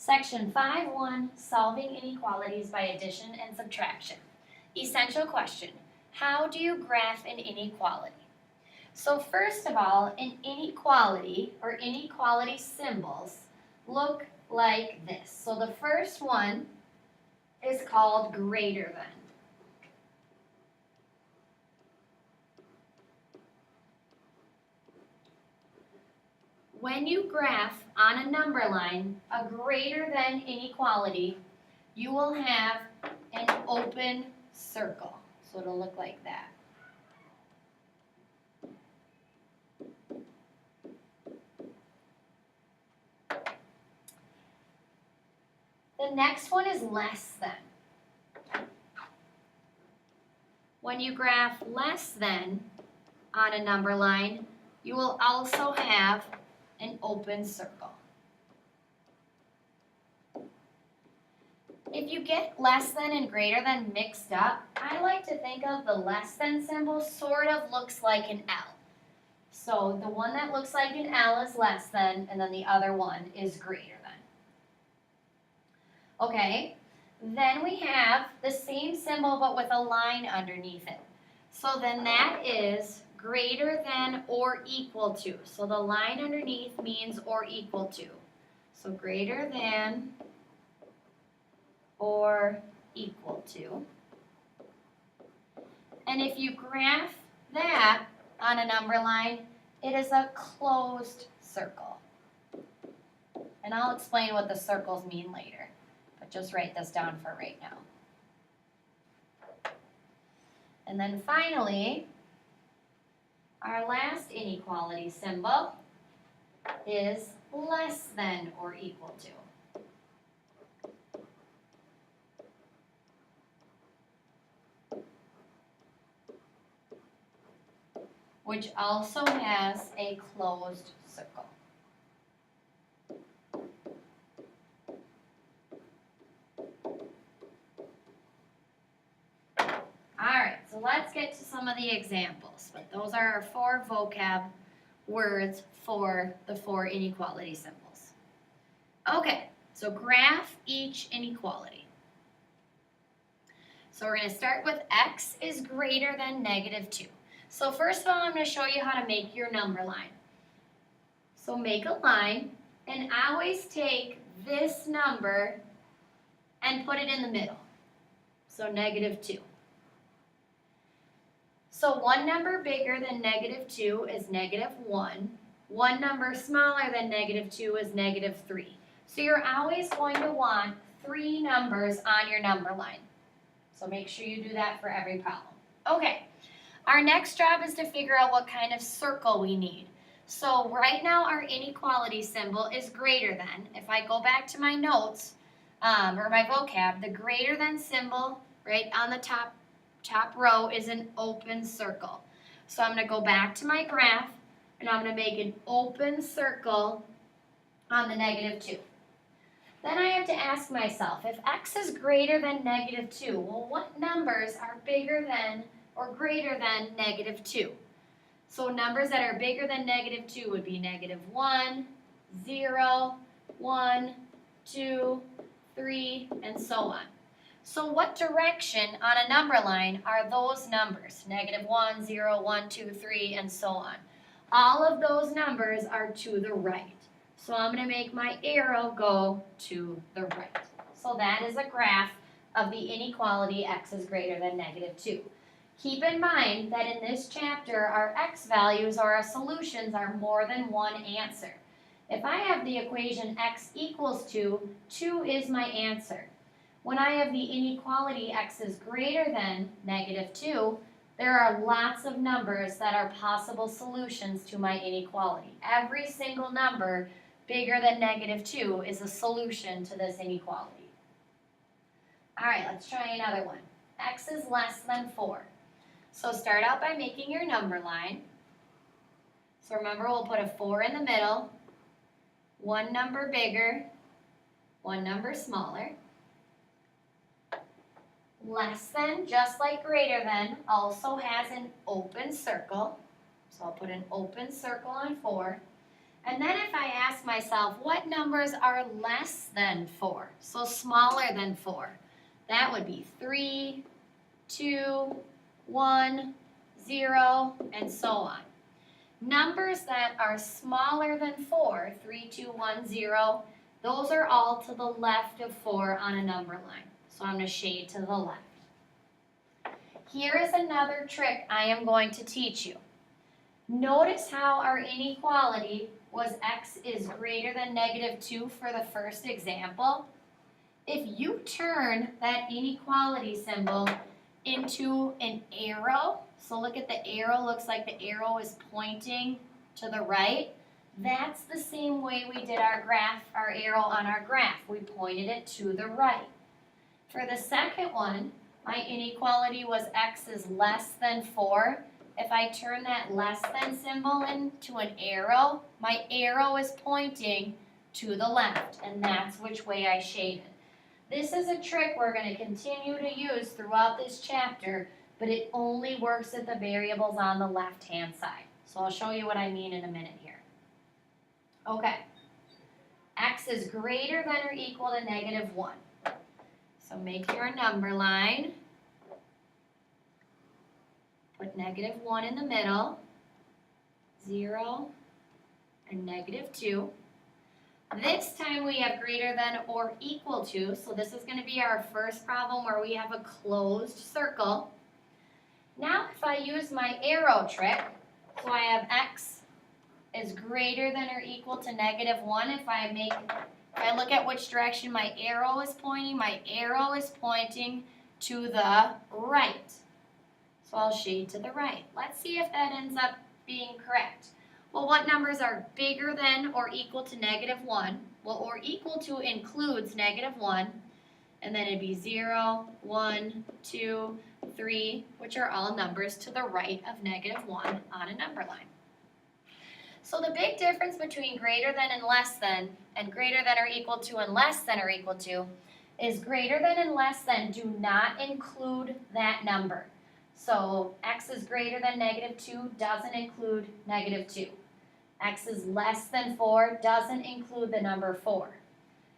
Section 5.1, Solving Inequalities by Addition and Subtraction. Essential question, how do you graph an inequality? So first of all, an inequality or inequality symbols look like this. So the first one is called greater than. When you graph on a number line a greater than inequality, you will have an open circle. So it'll look like that. The next one is less than. When you graph less than on a number line, you will also have an open circle. If you get less than and greater than mixed up, I like to think of the less than symbol sort of looks like an L. So the one that looks like an L is less than, and then the other one is greater than. Okay, then we have the same symbol but with a line underneath it. So then that is greater than or equal to. So the line underneath means or equal to. So greater than or equal to. And if you graph that on a number line, it is a closed circle. And I'll explain what the circles mean later, but just write this down for right now. And then finally, our last inequality symbol is less than or equal to. Which also has a closed circle. Alright, so let's get to some of the examples, but those are our 4 vocab words for the 4 inequality symbols. Okay, so graph each inequality. So we're going to start with x is greater than negative 2. So first of all, I'm going to show you how to make your number line. So make a line, and always take this number and put it in the middle. So negative 2. So one number bigger than negative 2 is negative 1. One number smaller than negative 2 is negative 3. So you're always going to want 3 numbers on your number line. So make sure you do that for every problem. Okay, our next job is to figure out what kind of circle we need. So right now our inequality symbol is greater than. If I go back to my notes, or my vocab, the greater than symbol right on the top row is an open circle. So I'm going to go back to my graph, and I'm going to make an open circle on the negative 2. Then I have to ask myself, if x is greater than negative 2, well, what numbers are bigger than or greater than negative 2? So numbers that are bigger than negative 2 would be negative 1, 0, 1, 2, 3, and so on. So what direction on a number line are those numbers? Negative 1, 0, 1, 2, 3, and so on. All of those numbers are to the right. So I'm going to make my arrow go to the right. So that is a graph of the inequality x is greater than negative 2. Keep in mind that in this chapter, our x values or our solutions are more than one answer. If I have the equation x equals 2, 2 is my answer. When I have the inequality x is greater than negative 2, there are lots of numbers that are possible solutions to my inequality. Every single number bigger than negative 2 is a solution to this inequality. All right, let's try another one. X is less than 4. So start out by making your number line. So remember, we'll put a 4 in the middle, one number bigger, one number smaller. Less than, just like greater than, also has an open circle. So I'll put an open circle on 4. And then if I ask myself, what numbers are less than 4? So smaller than 4. That would be 3, 2, 1, 0, and so on. Numbers that are smaller than 4, 3, 2, 1, 0, those are all to the left of 4 on a number line. So I'm going to shade to the left. Here is another trick I am going to teach you. Notice how our inequality was x is greater than negative 2 for the first example. If you turn that inequality symbol into an arrow, so look at the arrow, looks like the arrow is pointing to the right. That's the same way we did our graph, our arrow on our graph. We pointed it to the right. For the second one, my inequality was x is less than 4. If I turn that less than symbol into an arrow, my arrow is pointing to the left, and that's which way I shaded. This is a trick we're going to continue to use throughout this chapter, but it only works if the variable's on the left-hand side. So I'll show you what I mean in a minute here. Okay, x is greater than or equal to negative 1. So make your number line. Put negative 1 in the middle, 0, and negative 2. This time we have greater than or equal to, so this is going to be our first problem where we have a closed circle. Now if I use my arrow trick, so I have x is greater than or equal to negative 1. If I look at which direction my arrow is pointing to the right. So I'll shade to the right. Let's see if that ends up being correct. Well, what numbers are bigger than or equal to negative 1? Well, or equal to includes negative 1, and then it'd be 0, 1, 2, 3, which are all numbers to the right of negative 1 on a number line. So the big difference between greater than and less than, and greater than or equal to and less than or equal to, is greater than and less than do not include that number. So x is greater than negative 2 doesn't include negative 2. X is less than 4 doesn't include the number 4.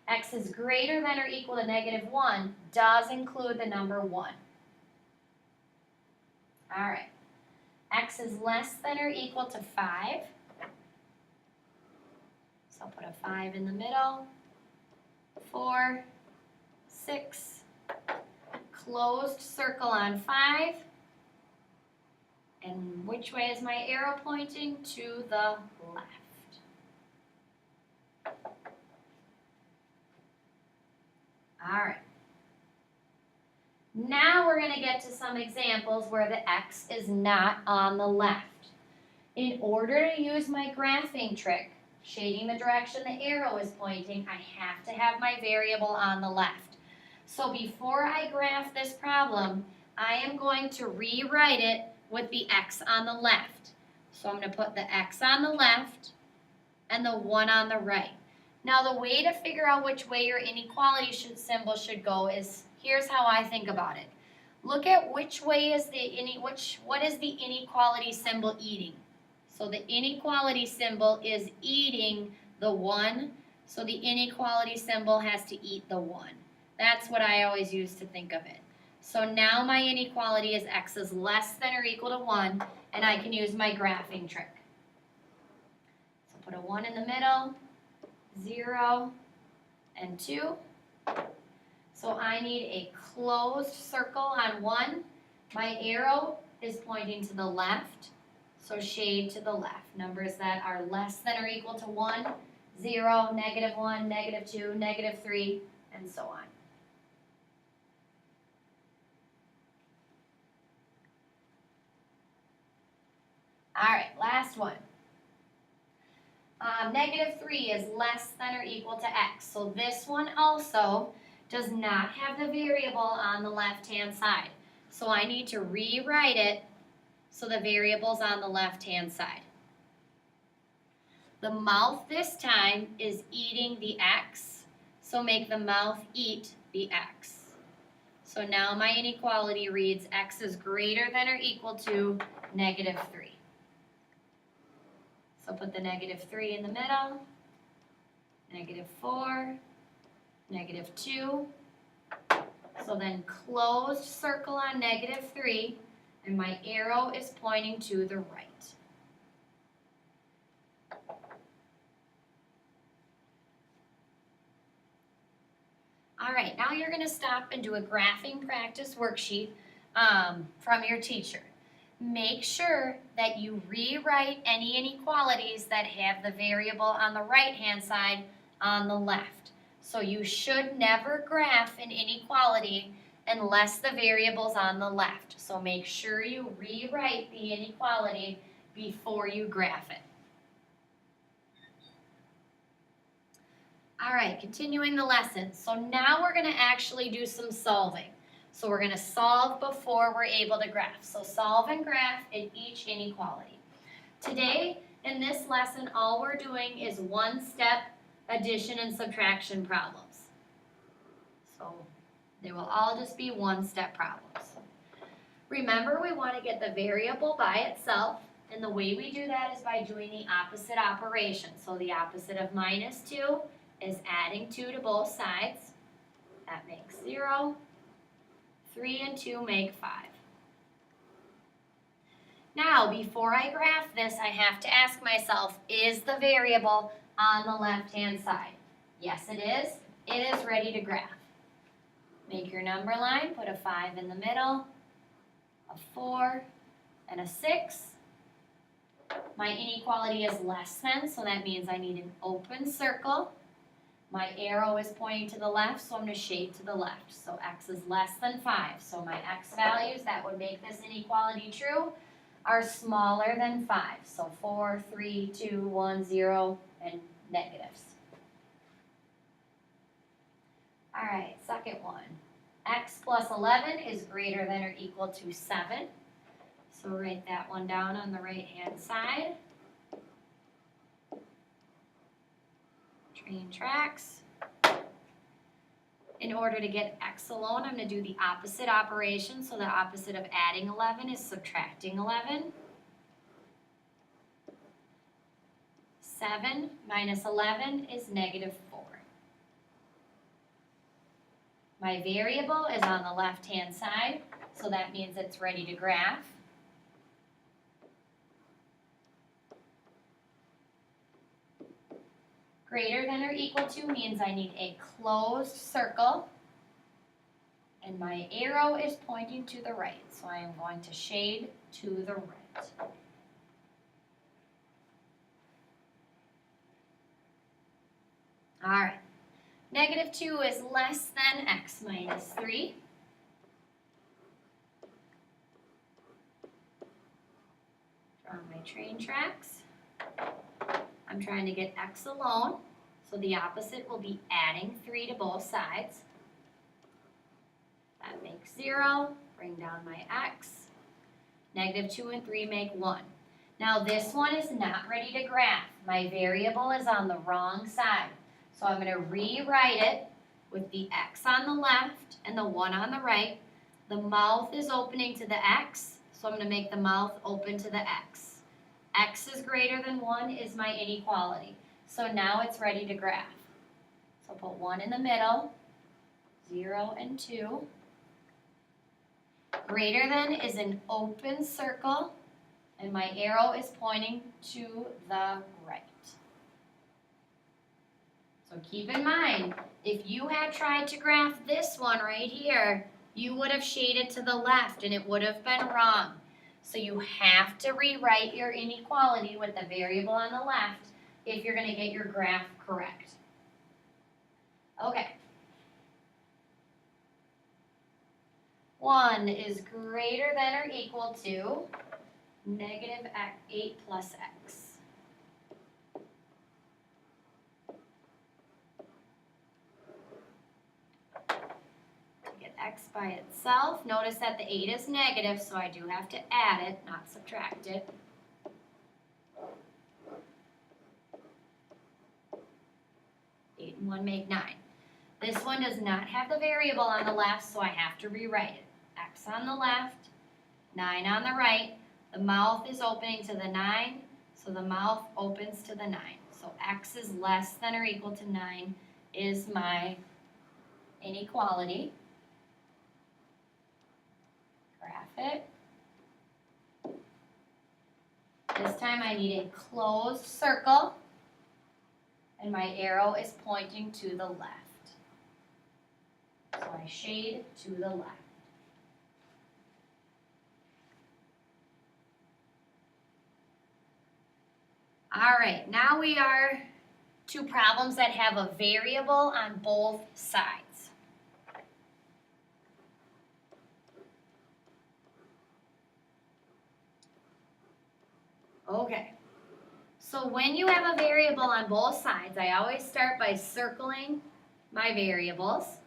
X is greater than or equal to negative 1 does include the number 1. All right. X is less than or equal to 5. So I'll put a 5 in the middle. 4, 6, closed circle on 5. And which way is my arrow pointing? To the left. All right. Now we're going to get to some examples where the x is not on the left. In order to use my graphing trick, shading the direction the arrow is pointing, I have to have my variable on the left. So before I graph this problem, I am going to rewrite it with the x on the left. So I'm going to put the x on the left and the 1 on the right. Now the way to figure out which way your inequality symbol should go is, here's how I think about it. Look at which way is what is the inequality symbol eating? So the inequality symbol is eating the 1, so the inequality symbol has to eat the 1. That's what I always use to think of it. So now my inequality is x is less than or equal to 1, and I can use my graphing trick. So put a 1 in the middle, 0, and 2. So I need a closed circle on 1. My arrow is pointing to the left, so shade to the left. Numbers that are less than or equal to 1, 0, negative 1, negative 2, negative 3, and so on. All right, last one. Negative 3 is less than or equal to x. So this one also does not have the variable on the left-hand side. So I need to rewrite it so the variable's on the left-hand side. The mouth this time is eating the x, so make the mouth eat the x. So now my inequality reads x is greater than or equal to negative 3. So put the -3 in the middle, -4, -2. So then closed circle on -3, and my arrow is pointing to the right. All right, now you're going to stop and do a graphing practice worksheet from your teacher. Make sure that you rewrite any inequalities that have the variable on the right-hand side on the left. So you should never graph an inequality unless the variable's on the left. So make sure you rewrite the inequality before you graph it. All right, continuing the lesson. So now we're going to actually do some solving. So we're going to solve before we're able to graph. So solve and graph in each inequality. Today, in this lesson, all we're doing is one-step addition and subtraction problems. So they will all just be one-step problems. Remember, we want to get the variable by itself, and the way we do that is by doing the opposite operation. So the opposite of -2 is adding 2 to both sides. That makes 0. 3 and 2 make 5. Now, before I graph this, I have to ask myself, is the variable on the left-hand side? Yes, it is. It is ready to graph. Make your number line, put a 5 in the middle, a 4, and a 6. My inequality is less than, so that means I need an open circle. My arrow is pointing to the left, so I'm going to shade to the left. So x is less than 5. So my x values that would make this inequality true are smaller than 5. So 4, 3, 2, 1, 0, and negatives. All right, second one. X plus 11 is greater than or equal to 7. So write that one down on the right-hand side. Train tracks. In order to get x alone, I'm going to do the opposite operation. So the opposite of adding 11 is subtracting 11. 7 minus 11 is -4. My variable is on the left-hand side, so that means it's ready to graph. Greater than or equal to means I need a closed circle, and my arrow is pointing to the right, so I am going to shade to the right. All right, -2 is less than x minus 3. Draw my train tracks. I'm trying to get x alone, so the opposite will be adding 3 to both sides. That makes 0. Bring down my x. -2 and 3 make 1. Now this one is not ready to graph. My variable is on the wrong side. So I'm going to rewrite it with the x on the left and the 1 on the right. The mouth is opening to the x, so I'm going to make the mouth open to the x. X is greater than 1 is my inequality. So now it's ready to graph. So put 1 in the middle, 0 and 2. Greater than is an open circle, and my arrow is pointing to the right. So keep in mind, if you had tried to graph this one right here, you would have shaded to the left and it would have been wrong. So you have to rewrite your inequality with the variable on the left if you're going to get your graph correct. Okay. 1 is greater than or equal to -8 plus x. X by itself. Notice that the 8 is negative, so I do have to add it, not subtract it. Eight and 1 make 9. This one does not have the variable on the left, so I have to rewrite it. X on the left, 9 on the right. The mouth is opening to the 9, so So the mouth opens to the 9. So x is less than or equal to 9 is my inequality. Graph it. This time I need a closed circle, and my arrow is pointing to the left. So I shade to the left. All right, now we are to problems that have a variable on both sides. Okay, so when you have a variable on both sides, I always start by circling my variables.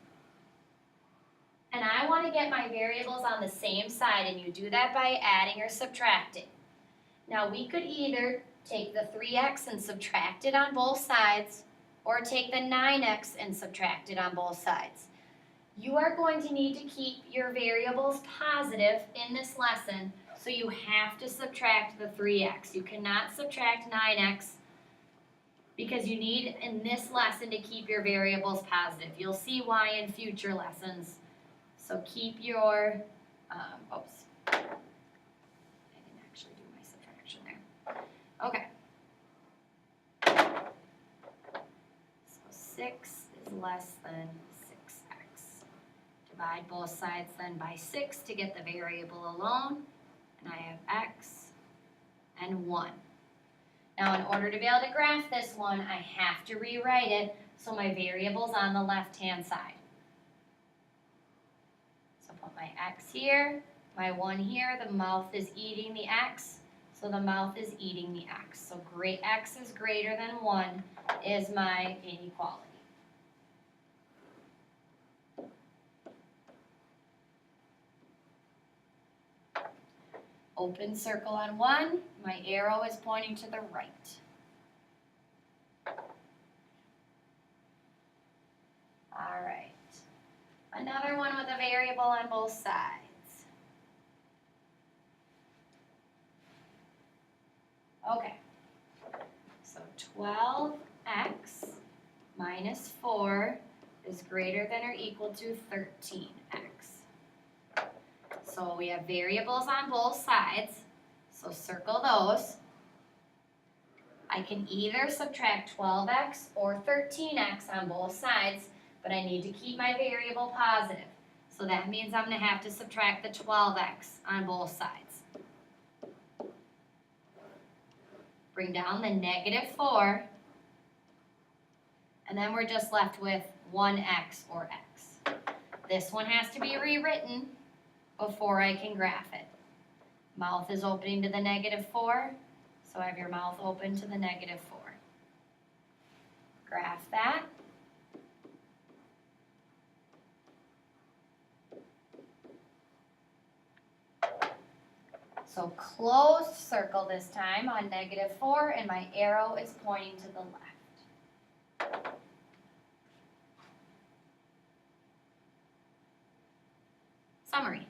And I want to get my variables on the same side, and you do that by adding or subtracting. Now we could either take the 3x and subtract it on both sides, or take the 9x and subtract it on both sides. You are going to need to keep your variables positive in this lesson, so you have to subtract the 3x. You cannot subtract 9x because you need in this lesson to keep your variables positive. You'll see why in future lessons. So keep your, oops, I didn't actually do my subtraction there. Okay. So 6 is less than 6x. Divide both sides then by 6 to get the variable alone. And I have x and 1. Now in order to be able to graph this one, I have to rewrite it so my variable's on the left-hand side. So put my x here, my 1 here, the mouth is eating the x, so the mouth is eating the x. So x is greater than 1 is my inequality. Open circle on 1, my arrow is pointing to the right. All right, another one with a variable on both sides. Okay, so 12x minus 4 is greater than or equal to 13x. So we have variables on both sides, so circle those. I can either subtract 12x or 13x on both sides, but I need to keep my variable positive. So that means I'm going to have to subtract the 12x on both sides. Bring down the negative 4, and then we're just left with 1x or x. This one has to be rewritten before I can graph it. Mouth is opening to the negative 4, so I have your mouth open to the negative 4. Graph that. So closed circle this time on negative 4, and my arrow is pointing to the left. Summary.